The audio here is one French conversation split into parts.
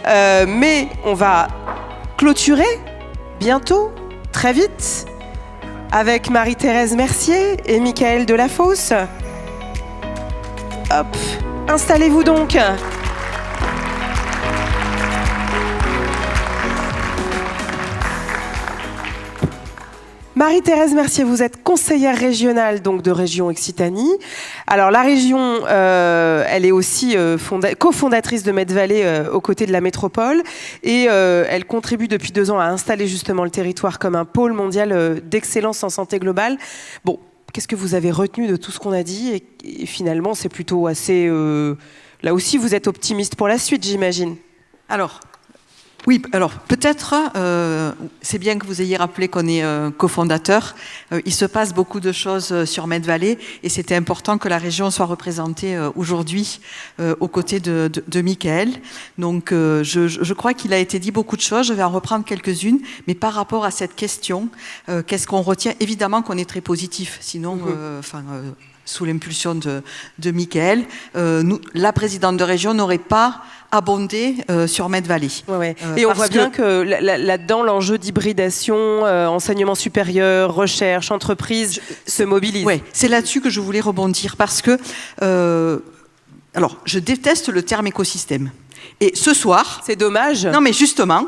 Mais on va clôturer bientôt, très vite, avec Marie-Thérèse Mercier et Michaël Delafosse. Hop, installez-vous donc. Marie-Thérèse Mercier, vous êtes conseillère régionale donc de région Occitanie. Alors la région, elle est aussi cofondatrice de Med-Vallée aux côtés de la métropole et elle contribue depuis 2 ans à installer justement le territoire comme un pôle mondial d'excellence en santé globale. Bon, qu'est-ce que vous avez retenu de tout ce qu'on a dit et finalement c'est plutôt assez... Là aussi vous êtes optimiste pour la suite, j'imagine. Oui, alors peut-être, c'est bien que vous ayez rappelé qu'on est cofondateur. Il se passe beaucoup de choses sur Med-Vallée et c'était important que la région soit représentée aujourd'hui aux côtés de Michaël. Donc je crois qu'il a été dit beaucoup de choses, je vais en reprendre quelques-unes, mais par rapport à cette question, qu'est-ce qu'on retient? Évidemment qu'on est très positif, sinon... sous l'impulsion de Michaël, la présidente de région n'aurait pas abondé sur Med-Vallée. Ouais. Et on voit bien que là-dedans, l'enjeu d'hybridation, enseignement supérieur, recherche, entreprise se mobilise. Oui, c'est là-dessus que je voulais rebondir parce que, alors, je déteste le terme écosystème. Et ce soir... C'est dommage. Non, mais justement,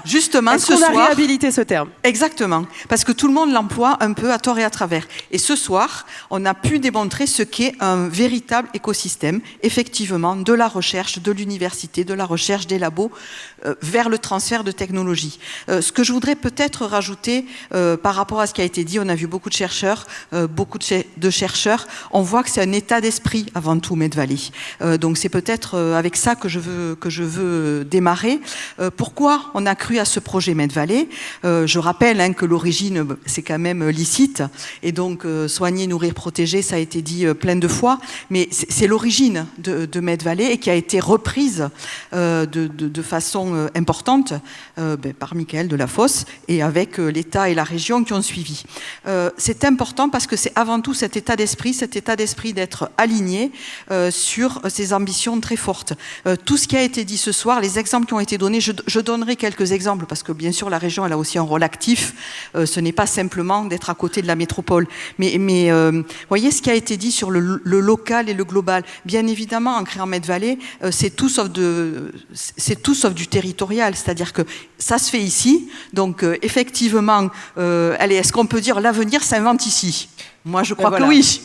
justement ce soir... Est-ce qu'on a réhabilité ce terme? Exactement, parce que tout le monde l'emploie un peu à tort et à travers. Et ce soir, on a pu démontrer ce qu'est un véritable écosystème, effectivement, de la recherche, de l'université, de la recherche des labos, vers le transfert de technologies. Ce que je voudrais peut-être rajouter par rapport à ce qui a été dit, on a vu beaucoup de chercheurs, on voit que c'est un état d'esprit avant tout, Med-Vallée. Donc c'est peut-être avec ça que je veux démarrer. Pourquoi on a cru à ce projet Med-Vallée? Je rappelle que l'origine, c'est quand même l'ICIT, et donc soigner, nourrir, protéger, ça a été dit plein de fois, mais c'est l'origine de Med-Vallée et qui a été reprise de façon importante par Michaël Delafosse et avec l'État et la région qui ont suivi. C'est important parce que c'est avant tout cet état d'esprit d'être aligné sur ces ambitions très fortes. Tout ce qui a été dit ce soir, les exemples qui ont été donnés, je donnerai quelques exemples parce que bien sûr la région elle a aussi un rôle actif, ce n'est pas simplement d'être à côté de la métropole, mais voyez ce qui a été dit sur le local et le global. Bien évidemment en créant Med-Vallée, c'est tout sauf du territorial, c'est-à-dire que ça se fait ici, donc effectivement, est-ce qu'on peut dire l'avenir s'invente ici? Moi, je crois que oui.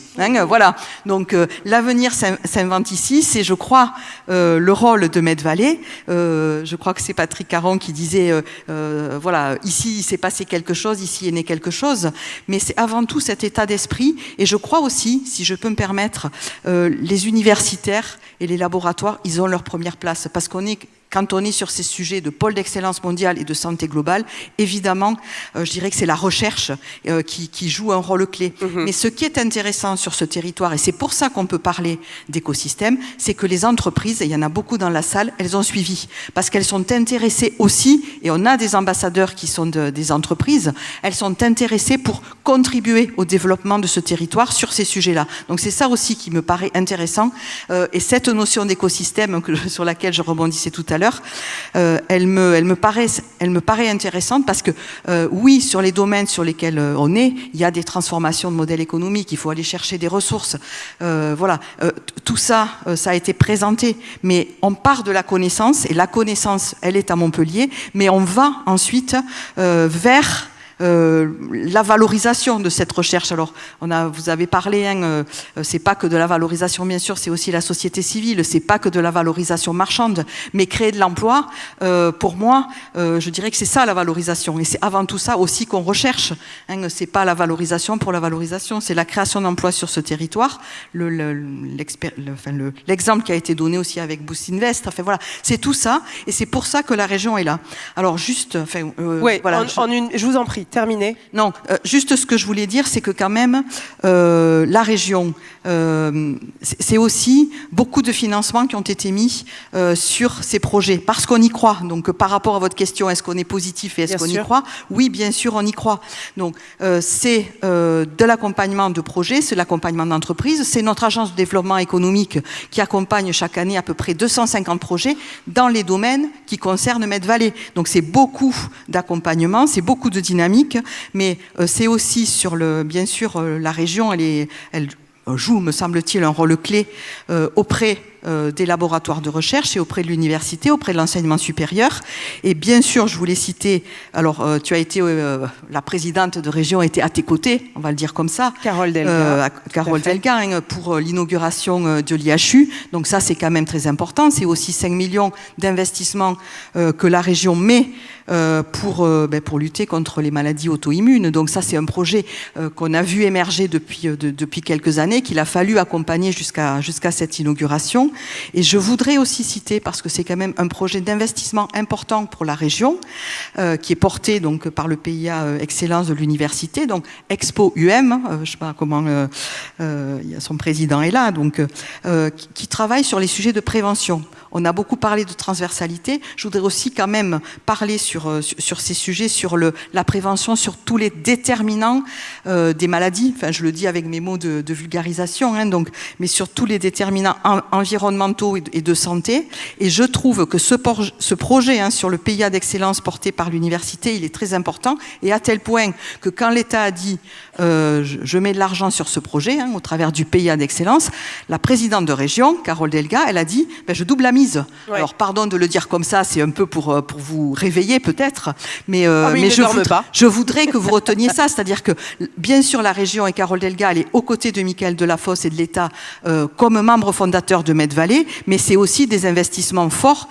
Voilà. Donc, l'avenir s'invente ici. C'est, je crois, le rôle de Med-Vallée. Je crois que c'est Patrick Caron qui disait, voilà, ici, il s'est passé quelque chose, ici est né quelque chose. Mais c'est avant tout cet état d'esprit. Et je crois aussi, si je peux me permettre, les universitaires et les laboratoires, ils ont leur première place. Parce quand on est sur ces sujets de pôle d'excellence mondiale et de santé globale, évidemment, je dirais que c'est la recherche qui joue un rôle clé. Mais ce qui est intéressant sur ce territoire, et c'est pour ça qu'on peut parler d'écosystème, c'est que les entreprises, et il y en a beaucoup dans la salle, elles ont suivi. Parce qu'elles sont intéressées aussi, et on a des ambassadeurs qui sont des entreprises, elles sont intéressées pour contribuer au développement de ce territoire sur ces sujets-là. Donc c'est ça aussi qui me paraît intéressant. Et cette notion d'écosystème sur laquelle je rebondissais tout à l'heure, elle me paraît intéressante parce que oui, sur les domaines sur lesquels on est, il y a des transformations de modèles économiques, il faut aller chercher des ressources. Voilà, tout ça, ça a été présenté, mais on part de la connaissance, et la connaissance, elle est à Montpellier, mais on va ensuite vers la valorisation de cette recherche. Alors, vous avez parlé, c'est pas que de la valorisation, bien sûr, c'est aussi la société civile, c'est pas que de la valorisation marchande, mais créer de l'emploi, pour moi, je dirais que c'est ça la valorisation, et c'est avant tout ça aussi qu'on recherche. C'est pas la valorisation pour la valorisation, c'est la création d'emplois sur ce territoire. L'exemple qui a été donné aussi avec Boost Invest, enfin voilà, c'est tout ça, et c'est pour ça que la région est là. Alors juste, voilà, je vous en prie. terminé. Non, juste ce que je voulais dire, c'est que quand même, la région, c'est aussi beaucoup de financements qui ont été mis sur ces projets, parce qu'on y croit. Donc, par rapport à votre question, est-ce qu'on est positif et est-ce qu'on y croit? Oui, bien sûr, on y croit. Donc, c'est de l'accompagnement de projets, c'est l'accompagnement d'entreprises, c'est notre agence de développement économique qui accompagne chaque année à peu près 250 projets dans les domaines qui concernent Med-Vallée. Donc, c'est beaucoup d'accompagnement, c'est beaucoup de dynamique, mais c'est aussi sur bien sûr, la région, elle joue, me semble-t-il, un rôle clé auprès des laboratoires de recherche et auprès de l'université, auprès de l'enseignement supérieur. Et bien sûr, je voulais citer, alors tu as été, la présidente de région était à tes côtés, on va le dire comme ça. Carole Delga. Carole Delga, hein, pour l'inauguration de l'IHU. Donc ça, c'est quand même très important. C'est aussi 5 millions d'investissements que la région met pour lutter contre les maladies auto-immunes. Donc ça, c'est un projet qu'on a vu émerger depuis quelques années, qu'il a fallu accompagner jusqu'à cette inauguration. Et je voudrais aussi citer, parce que c'est quand même un projet d'investissement important pour la région, qui est porté donc par le PIA Excellence de l'université, donc Expo UM, je ne sais pas comment, son président est là, donc qui travaille sur les sujets de prévention. On a beaucoup parlé de transversalité. Je voudrais aussi quand même parler sur ces sujets, sur la prévention, sur tous les déterminants des maladies. Enfin, je le dis avec mes mots de vulgarisation, hein, donc, mais sur tous les déterminants environnementaux et de santé. Et je trouve que ce projet hein, sur le PIA d'excellence porté par l'université, il est très important. Et à tel point que quand l'État a dit je mets de l'argent sur ce projet, hein, au travers du PIA d'excellence, la présidente de région, Carole Delga, elle a dit je double la mise. Ouais. Alors pardon de le dire comme ça, c'est un peu pour vous réveiller peut-être, mais je voudrais que vous reteniez ça, c'est-à-dire que bien sûr la région et Carole Delga, elle est aux côtés de Michaël Delafosse et de l'État comme membre fondateur de Med-Vallée, mais c'est aussi des investissements forts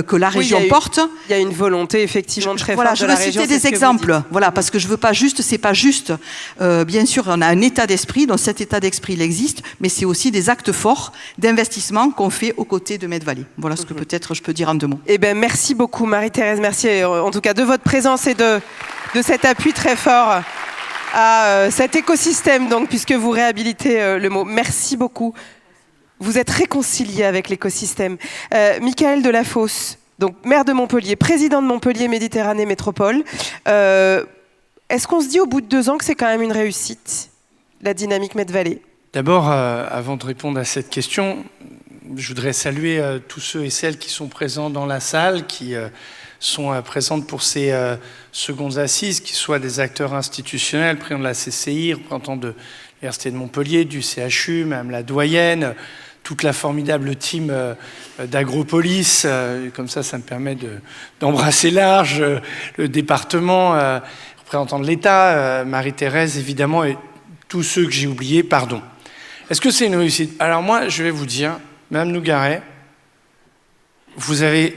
que la région porte. Il y a une volonté effectivement très forte de la région. Je veux citer des exemples, voilà, parce que je veux pas juste, c'est pas juste. Bien sûr, on a un état d'esprit, donc cet état d'esprit il existe, mais c'est aussi des actes forts d'investissement qu'on fait aux côtés de Med-Vallée. Voilà ce que peut-être je peux dire en 2 mots. Eh bien, merci beaucoup Marie-Thérèse, merci en tout cas de votre présence et de cet appui très fort à cet écosystème, donc, puisque vous réhabilitez le mot. Merci beaucoup. Vous êtes réconcilié avec l'écosystème. Michaël Delafosse, donc maire de Montpellier, président de Montpellier Méditerranée Métropole. Est-ce qu'on se dit au bout de 2 ans que c'est quand même une réussite, la dynamique Med-Vallée? D'abord, avant de répondre à cette question, je voudrais saluer tous ceux et celles qui sont présents dans la salle, qui sont présentes pour ces secondes assises, qui soient des acteurs institutionnels, président de la CCI, représentant de l'Université de Montpellier, du CHU, Madame la doyenne, toute la formidable team d'Agropolis. Comme ça me permet d'embrasser large, le département, représentant de l'État, Marie-Thérèse évidemment, et tous ceux que j'ai oubliés, pardon. Est-ce que c'est une réussite? Alors moi, je vais vous dire, Madame Nougaret, vous avez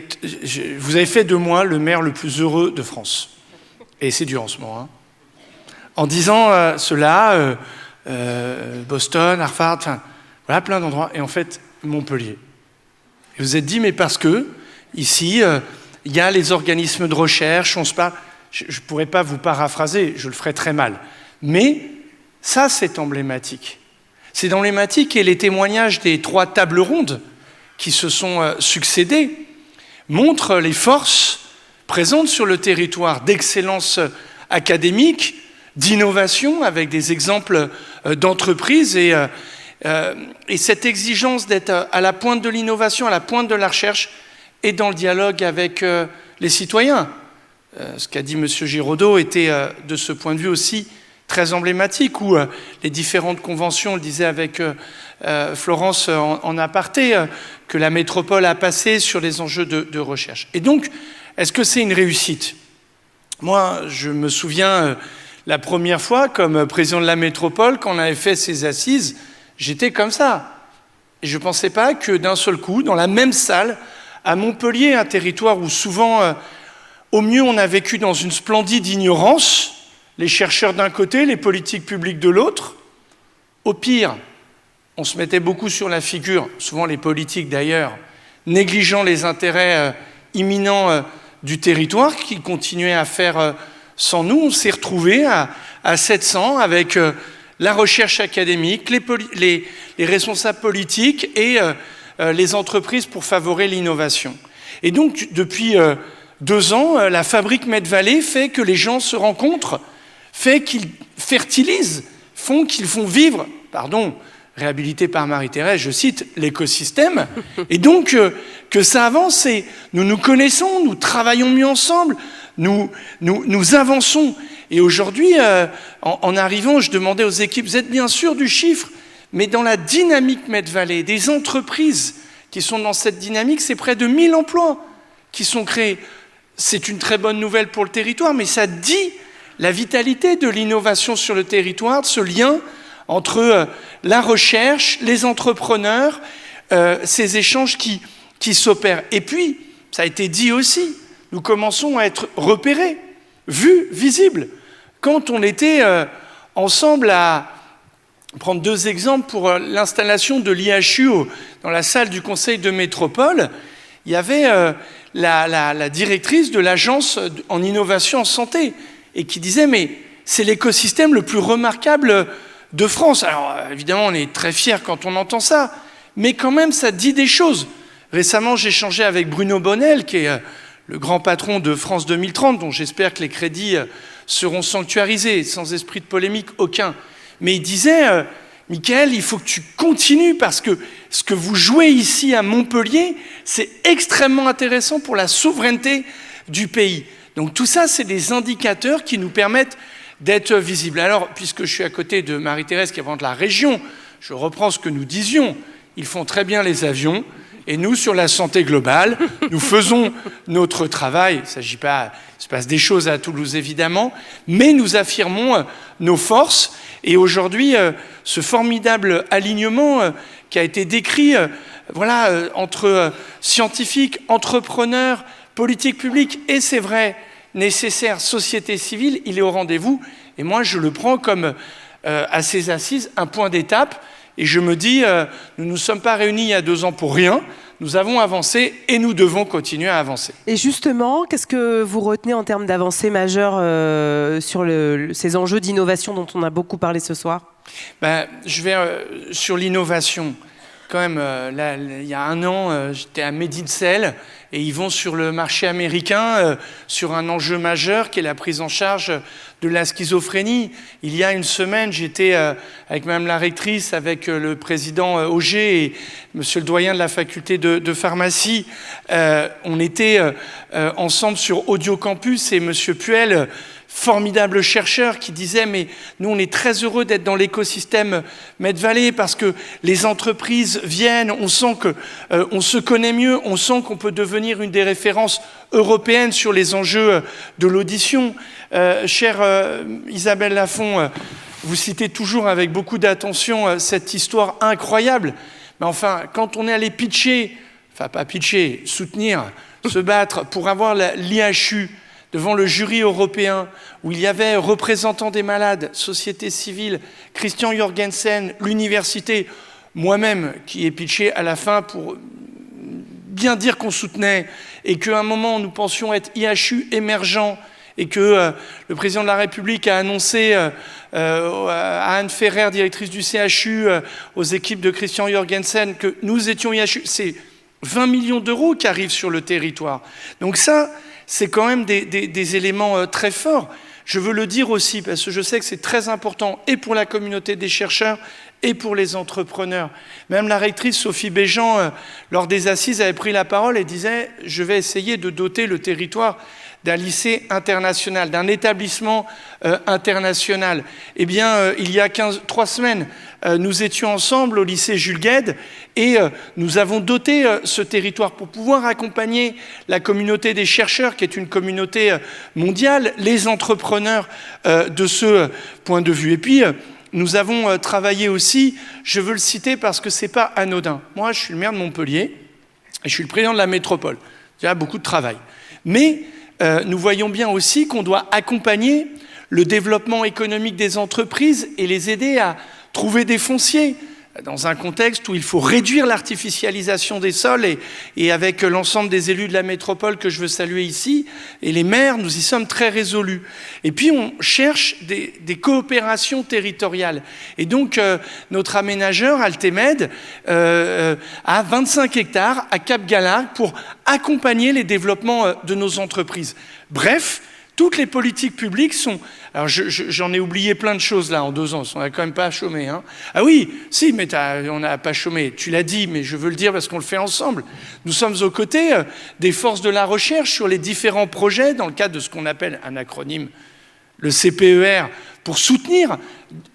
fait de moi le maire le plus heureux de France. Et c'est dur en ce moment. Hein. En disant cela, Boston, Harvard, enfin, voilà plein d'endroits. Et en fait, Montpellier. Et vous êtes dit, mais parce que, ici, il y a les organismes de recherche, on se parle. Je ne pourrais pas vous paraphraser, je le ferais très mal. Mais ça, c'est emblématique. C'est emblématique et les témoignages des 3 tables rondes qui se sont succédées montrent les forces présentes sur le territoire d'excellence académique, d'innovation, avec des exemples d'entreprises et cette exigence d'être à la pointe de l'innovation, à la pointe de la recherche et dans le dialogue avec les citoyens. Ce qu'a dit M. Giraudot était de ce point de vue aussi très emblématique, où les différentes conventions, on le disait avec Florence en aparté, que la métropole a passé sur les enjeux de recherche. Et donc, est-ce que c'est une réussite? Moi, je me souviens, la première fois, comme président de la métropole, quand on avait fait ces assises, j'étais comme ça. Et je ne pensais pas que d'un seul coup, dans la même salle, à Montpellier, un territoire où souvent, au mieux, on a vécu dans une splendide ignorance, les chercheurs d'un côté, les politiques publiques de l'autre. Au pire, on se mettait beaucoup sur la figure, souvent les politiques d'ailleurs, négligeant les intérêts imminents du territoire, qui continuaient à faire Sans nous, on s'est retrouvés à 700 avec la recherche académique, les responsables politiques et les entreprises pour favoriser l'innovation. Et donc, depuis 2 ans, la fabrique Medvalley fait que les gens se rencontrent, fait qu'ils fertilisent, qu'ils font vivre, réhabilité par Marie-Thérèse, je cite, l'écosystème, et donc que ça avance et nous nous connaissons, nous travaillons mieux ensemble, nous avançons. Et aujourd'hui, en arrivant, je demandais aux équipes, vous êtes bien sûr du chiffre, mais dans la dynamique Medvalley, des entreprises qui sont dans cette dynamique, c'est près de 1000 emplois qui sont créés. C'est une très bonne nouvelle pour le territoire, mais ça dit la vitalité de l'innovation sur le territoire, de ce lien entre la recherche, les entrepreneurs, ces échanges qui s'opèrent. Et puis, ça a été dit aussi, nous commençons à être repérés, vus, visibles. Quand on était ensemble à prendre 2 exemples pour l'installation de l'IHU dans la salle du Conseil de métropole, il y avait la directrice de l'agence en innovation en santé et qui disait « mais c'est l'écosystème le plus remarquable de France ». Alors évidemment, on est très fiers quand on entend ça, mais quand même, ça dit des choses. Récemment, j'ai échangé avec Bruno Bonnel, qui est le grand patron de France 2030, dont j'espère que les crédits seront sanctuarisés, sans esprit de polémique aucun. Mais il disait, Michael, il faut que tu continues parce que ce que vous jouez ici à Montpellier, c'est extrêmement intéressant pour la souveraineté du pays. Donc tout ça, c'est des indicateurs qui nous permettent d'être visibles. Alors, puisque je suis à côté de Marie-Thérèse qui représente la région, je reprends ce que nous disions. Ils font très bien les avions. Et nous, sur la santé globale, nous faisons notre travail. Il ne s'agit pas, il se passe des choses à Toulouse évidemment, mais nous affirmons nos forces. Et aujourd'hui, ce formidable alignement qui a été décrit, entre scientifiques, entrepreneurs, politiques publiques, et c'est vrai, nécessaire, société civile, il est au rendez-vous. Et moi, je le prends comme, à ces assises, un point d'étape. Et je me dis, nous ne nous sommes pas réunis il y a 2 ans pour rien. Nous avons avancé et nous devons continuer à avancer. Et justement, qu'est-ce que vous retenez en termes d'avancées majeures sur ces enjeux d'innovation dont on a beaucoup parlé ce soir ? Je vais sur l'innovation. Quand même, là, il y a 1 an, j'étais à Medincell et ils vont sur le marché américain sur un enjeu majeur qui est la prise en charge de la schizophrénie. Il y a 1 semaine, j'étais avec Madame la rectrice, avec le président Auger et Monsieur le doyen de la faculté de pharmacie. On était ensemble sur Audio Campus et Monsieur Puel, formidable chercheur, qui disait « mais nous, on est très heureux d'être dans l'écosystème Medvalley parce que les entreprises viennent, on sent qu'on se connaît mieux, on sent qu'on peut devenir une des références européennes sur les enjeux de l'audition. » Chère Isabelle Lafont, vous citez toujours avec beaucoup d'attention cette histoire incroyable. Mais enfin, quand on est allé pitcher, enfin pas pitcher, soutenir, se battre pour avoir l'IHU, devant le jury européen, où il y avait représentants des malades, société civile, Christian Jorgensen, l'université, moi-même qui ai pitché à la fin pour bien dire qu'on soutenait et qu'à un moment nous pensions être IHU émergent et que le président de la République a annoncé à Anne Ferrer, directrice du CHU, aux équipes de Christian Jorgensen, que nous étions IHU. C'est 20 millions d'euros qui arrivent sur le territoire. Donc ça, c'est quand même des éléments très forts. Je veux le dire aussi, parce que je sais que c'est très important, et pour la communauté des chercheurs, et pour les entrepreneurs. Même la rectrice Sophie Béjean, lors des assises, avait pris la parole et disait « je vais essayer de doter le territoire d'un lycée international, d'un établissement international ». Eh bien, il y a 3 semaines, nous étions ensemble au lycée Jules Guesde et nous avons doté ce territoire pour pouvoir accompagner la communauté des chercheurs, qui est une communauté mondiale, les entrepreneurs de ce point de vue. Et puis, nous avons travaillé aussi, je veux le citer parce que ce n'est pas anodin. Moi, je suis le maire de Montpellier et je suis le président de la métropole. Il y a beaucoup de travail. Mais nous voyons bien aussi qu'on doit accompagner le développement économique des entreprises et les aider à trouver des fonciers. dans un contexte où il faut réduire l'artificialisation des sols et avec l'ensemble des élus de la métropole que je veux saluer ici, et les maires, nous y sommes très résolus. Et puis on cherche des coopérations territoriales. Et donc notre aménageur, Altemed, a 25 hectares à Cap-Galargue pour accompagner les développements de nos entreprises. Bref, toutes les politiques publiques sont... Alors j'en ai oublié plein de choses là en 2 ans, on n'a quand même pas chômé. Hein. Ah oui, si, mais on n'a pas chômé, tu l'as dit, mais je veux le dire parce qu'on le fait ensemble. Nous sommes aux côtés des forces de la recherche sur les différents projets dans le cadre de ce qu'on appelle un acronyme, le CPER, pour soutenir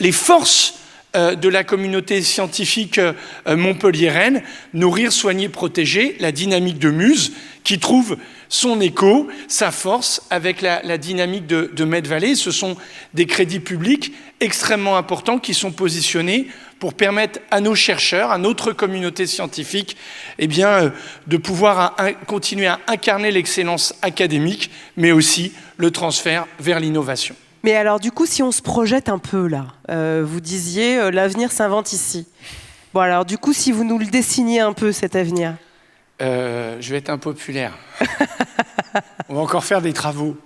les forces de la communauté scientifique montpelliéraine, nourrir, soigner, protéger, la dynamique de Muse, qui trouve son écho, sa force avec la dynamique de Med-Vallée. Ce sont des crédits publics extrêmement importants qui sont positionnés pour permettre à nos chercheurs, à notre communauté scientifique, eh bien, de pouvoir continuer à incarner l'excellence académique, mais aussi le transfert vers l'innovation. Mais alors du coup, si on se projette un peu là, vous disiez l'avenir s'invente ici. Bon alors du coup, si vous nous le dessiniez un peu cet avenir. Je vais être impopulaire. On va encore faire des travaux.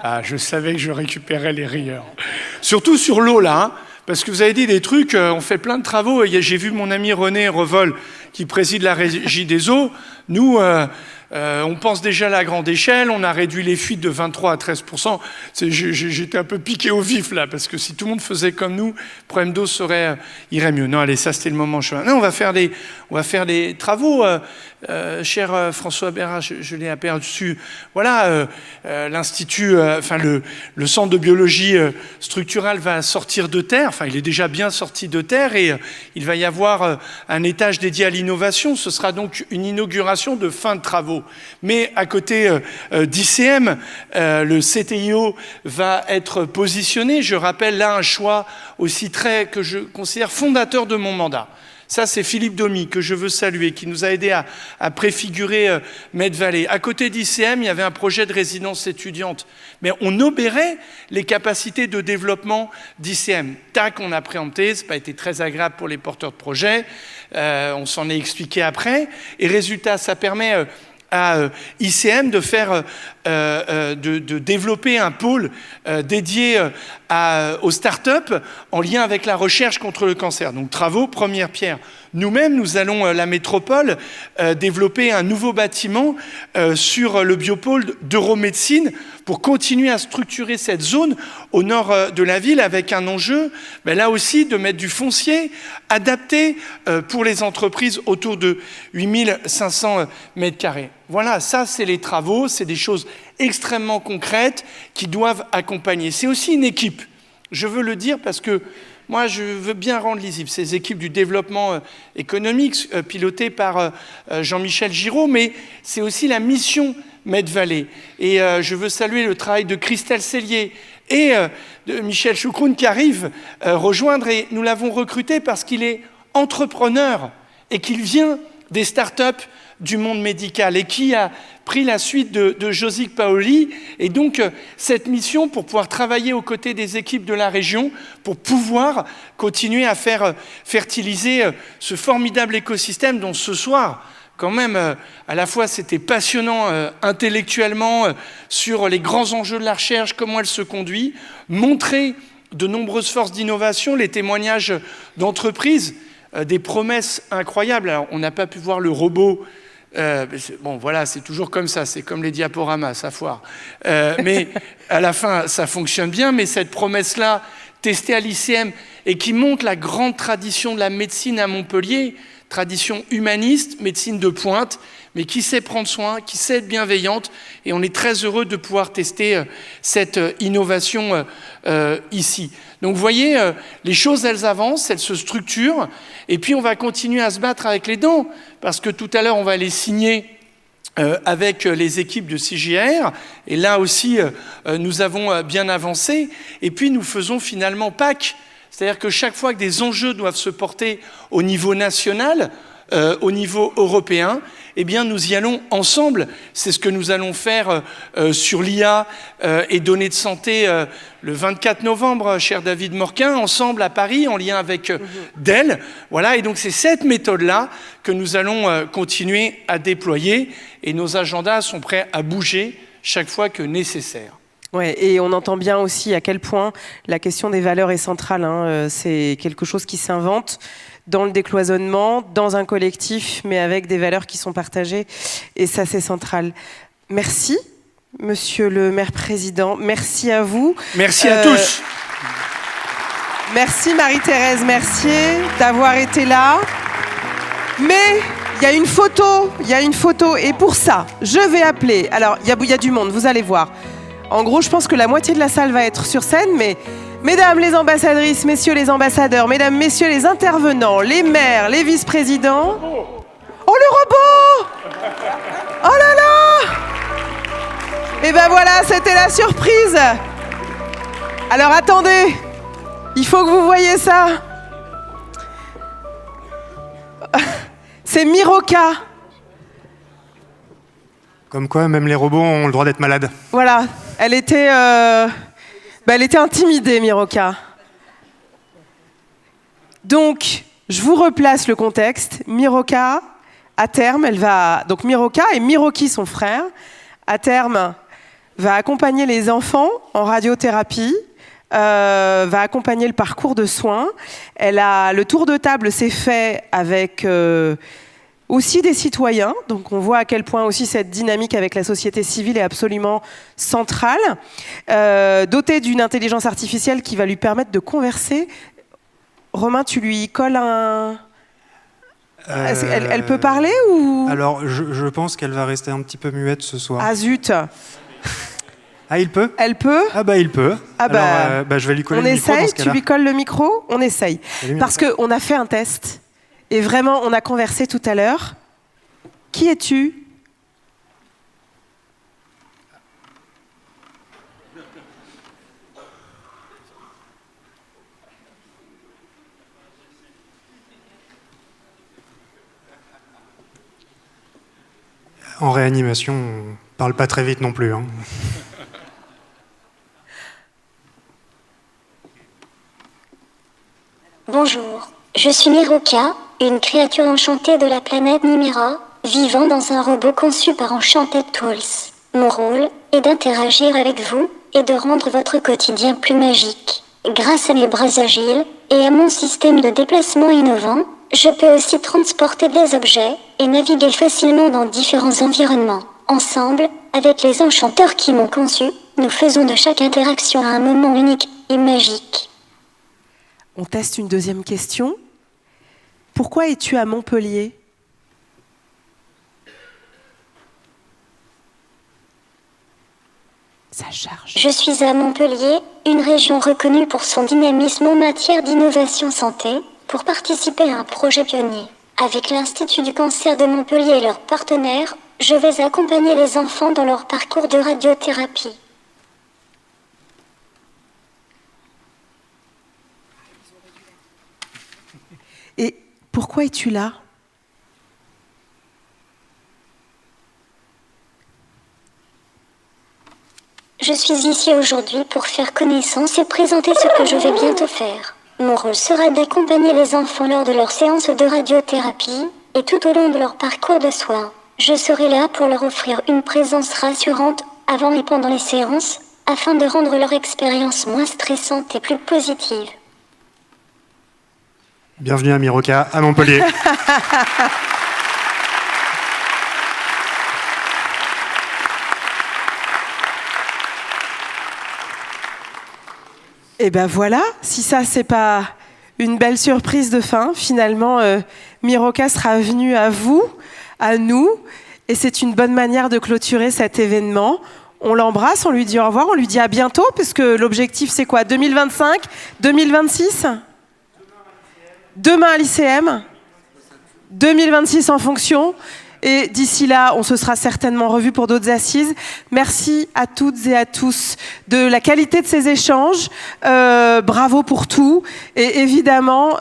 Ah, je savais que je récupérais les rieurs. Surtout sur l'eau là, hein, parce que vous avez dit des trucs, on fait plein de travaux. J'ai vu mon ami René Revol, qui préside la Régie des eaux. Nous, on pense déjà à la grande échelle, on a réduit les fuites de 23 à 13%. J'étais un peu piqué au vif là, parce que si tout le monde faisait comme nous, le problème d'eau irait mieux. Non, allez, ça c'était le moment. Non, on va faire des travaux. Cher François Bérat, je l'ai aperçu. Voilà, l'Institut, le centre de biologie structurale va sortir de terre. Enfin, il est déjà bien sorti de terre et il va y avoir un étage dédié à l'innovation. Ce sera donc une inauguration de fin de travaux. Mais à côté d'ICM, le CTIO va être positionné. Je rappelle là un choix aussi que je considère fondateur de mon mandat. Ça, c'est Philippe Domy, que je veux saluer, qui nous a aidé à préfigurer Med-Vallée. À côté d'ICM, il y avait un projet de résidence étudiante. Mais on obérait les capacités de développement d'ICM. Tac, on a préempté, ça n'a pas été très agréable pour les porteurs de projets. On s'en est expliqué après. Et résultat, ça permet à ICM de développer un pôle dédié aux startups en lien avec la recherche contre le cancer. Donc travaux, première pierre. Nous-mêmes, nous allons, la métropole, développer un nouveau bâtiment sur le biopôle d'Euromédecine pour continuer à structurer cette zone au nord de la ville avec un enjeu, là aussi, de mettre du foncier adapté pour les entreprises autour de 8500 mètres carrés. Voilà, ça, c'est les travaux, c'est des choses extrêmement concrètes qui doivent accompagner. C'est aussi une équipe. Je veux le dire parce que moi, je veux bien rendre lisible ces équipes du développement économique pilotées par Jean-Michel Giraud, mais c'est aussi la mission Med-Vallée. Et je veux saluer le travail de Christelle Sellier et de Michel Choucroune qui arrive rejoindre. Et nous l'avons recruté parce qu'il est entrepreneur et qu'il vient des startups du monde médical et qui a pris la suite de Josique Paoli. Et donc, cette mission pour pouvoir travailler aux côtés des équipes de la région, pour pouvoir continuer à faire fertiliser ce formidable écosystème dont ce soir, quand même, à la fois, c'était passionnant intellectuellement sur les grands enjeux de la recherche, comment elle se conduit, montrer de nombreuses forces d'innovation, les témoignages d'entreprises, des promesses incroyables. Alors, on n'a pas pu voir le robot. Bon, voilà, c'est toujours comme ça, c'est comme les diaporamas, ça foire. Mais à la fin, ça fonctionne bien, mais cette promesse-là, testée à l'ICM, et qui montre la grande tradition de la médecine à Montpellier, tradition humaniste, médecine de pointe, mais qui sait prendre soin, qui sait être bienveillante, et on est très heureux de pouvoir tester cette innovation ici. Donc vous voyez, les choses, elles avancent, elles se structurent, et puis on va continuer à se battre avec les dents, parce que tout à l'heure, on va les signer avec les équipes de CJR, et là aussi, nous avons bien avancé, et puis nous faisons finalement PAC, c'est-à-dire que chaque fois que des enjeux doivent se porter au niveau national, au niveau européen, eh bien, nous y allons ensemble. C'est ce que nous allons faire sur l'IA et données de santé le 24 novembre, cher David Morquin, ensemble à Paris, en lien avec Dell. Voilà, et donc c'est cette méthode-là que nous allons continuer à déployer, et nos agendas sont prêts à bouger chaque fois que nécessaire. Ouais, et on entend bien aussi à quel point la question des valeurs est centrale. Hein. C'est quelque chose qui s'invente dans le décloisonnement, dans un collectif, mais avec des valeurs qui sont partagées. Et ça, c'est central. Merci, monsieur le maire-président. Merci à vous. Merci à tous. Merci Marie-Thérèse Mercier d'avoir été là. Mais il y a une photo. Et pour ça, je vais appeler. Alors, il y a du monde, vous allez voir. En gros, je pense que la moitié de la salle va être sur scène, mais mesdames les ambassadrices, messieurs les ambassadeurs, mesdames, messieurs les intervenants, les maires, les vice-présidents... Oh, le robot! Oh là là! Et ben voilà, c'était la surprise. Alors attendez, il faut que vous voyez ça. C'est Miroka. Comme quoi, même les robots ont le droit d'être malades. Voilà, elle était intimidée, Miroka. Donc, je vous replace le contexte. Miroka, à terme, donc Miroka et Miroki, son frère, à terme, va accompagner les enfants en radiothérapie, va accompagner le parcours de soins. Le tour de table s'est fait avec... aussi des citoyens, donc on voit à quel point aussi cette dynamique avec la société civile est absolument centrale, dotée d'une intelligence artificielle qui va lui permettre de converser. Romain, tu lui colles un... Elle peut parler ou... Alors, je pense qu'elle va rester un petit peu muette ce soir. Ah zut. Ah, il peut ? Elle peut ? Ah bah, il peut. Ah bah, alors, je vais lui coller le micro. On essaye, dans ce cas-là. tu lui colles le micro ? On essaye. Parce qu'on a fait un test. Et vraiment, on a conversé tout à l'heure. Qui es-tu ? En réanimation, on parle pas très vite non plus. Hein. Bonjour, je suis Miroka, une créature enchantée de la planète Nimira, vivant dans un robot conçu par Enchanted Tools. Mon rôle est d'interagir avec vous et de rendre votre quotidien plus magique. Grâce à mes bras agiles et à mon système de déplacement innovant, je peux aussi transporter des objets et naviguer facilement dans différents environnements. Ensemble, avec les enchanteurs qui m'ont conçu, nous faisons de chaque interaction un moment unique et magique. On teste une deuxième question. Pourquoi es-tu à Montpellier ? Ça charge. Je suis à Montpellier, une région reconnue pour son dynamisme en matière d'innovation santé, pour participer à un projet pionnier. Avec l'Institut du cancer de Montpellier et leurs partenaires, je vais accompagner les enfants dans leur parcours de radiothérapie. Et pourquoi es-tu là ? Je suis ici aujourd'hui pour faire connaissance et présenter ce que je vais bientôt faire. Mon rôle sera d'accompagner les enfants lors de leur séance de radiothérapie et tout au long de leur parcours de soins. Je serai là pour leur offrir une présence rassurante avant et pendant les séances, afin de rendre leur expérience moins stressante et plus positive. Bienvenue à Miroka, à Montpellier. Et ben voilà, si ça c'est pas une belle surprise de fin, finalement Miroka sera venue à vous, à nous, et c'est une bonne manière de clôturer cet événement. On l'embrasse, on lui dit au revoir, on lui dit à bientôt, parce que l'objectif c'est quoi ? 2025 ? 2026 ? Demain à l'ICM ? 2026 en fonction. Et d'ici là, on se sera certainement revus pour d'autres assises. Merci à toutes et à tous de la qualité de ces échanges. Bravo pour tout. Et évidemment,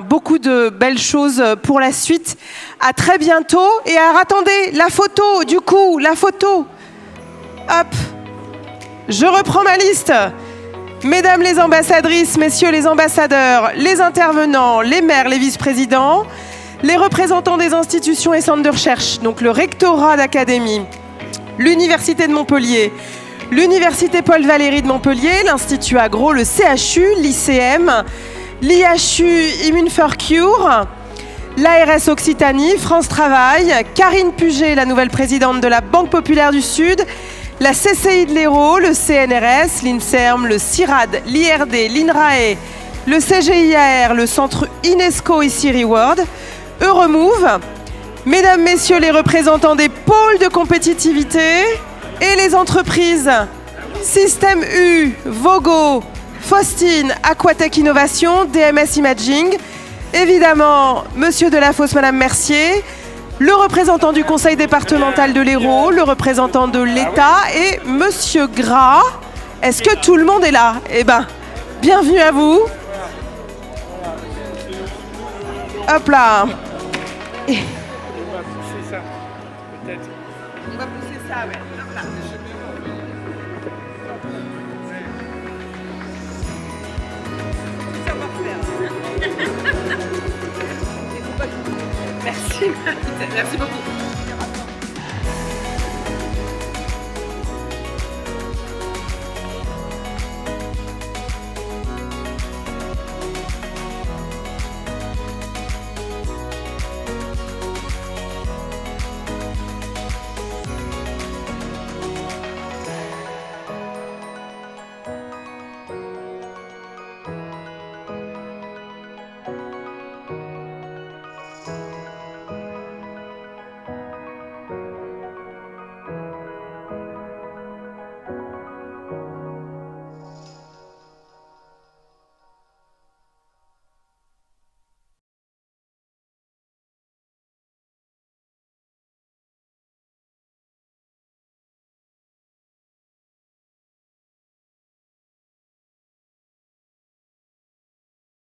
beaucoup de belles choses pour la suite. À très bientôt. Et attendez, la photo, du coup, la photo. Hop. Je reprends ma liste. Mesdames les ambassadrices, messieurs les ambassadeurs, les intervenants, les maires, les vice-présidents, les représentants des institutions et centres de recherche, donc le rectorat d'académie, l'Université de Montpellier, l'Université Paul Valéry de Montpellier, l'Institut Agro, le CHU, l'ICM, l'IHU Immune for Cure, l'ARS Occitanie, France Travail, Karine Puget, la nouvelle présidente de la Banque Populaire du Sud, la CCI de l'Hérault, le CNRS, l'INSERM, le CIRAD, l'IRD, l'INRAE, le CGIAR, le centre UNESCO ici Reward, Euromove, mesdames, messieurs les représentants des pôles de compétitivité et les entreprises Système U, Vogo, Faustine, Aquatech Innovation, DMS Imaging, évidemment, monsieur Delafosse, madame Mercier, le représentant du conseil départemental de l'Hérault, le représentant de l'État et monsieur Gras. Est-ce que tout le monde est là? Eh bien, bienvenue à vous. Hop là. Et... On va pousser ça, peut-être. On va pousser ça, ouais. Hop là. Merci, Marie. Merci beaucoup.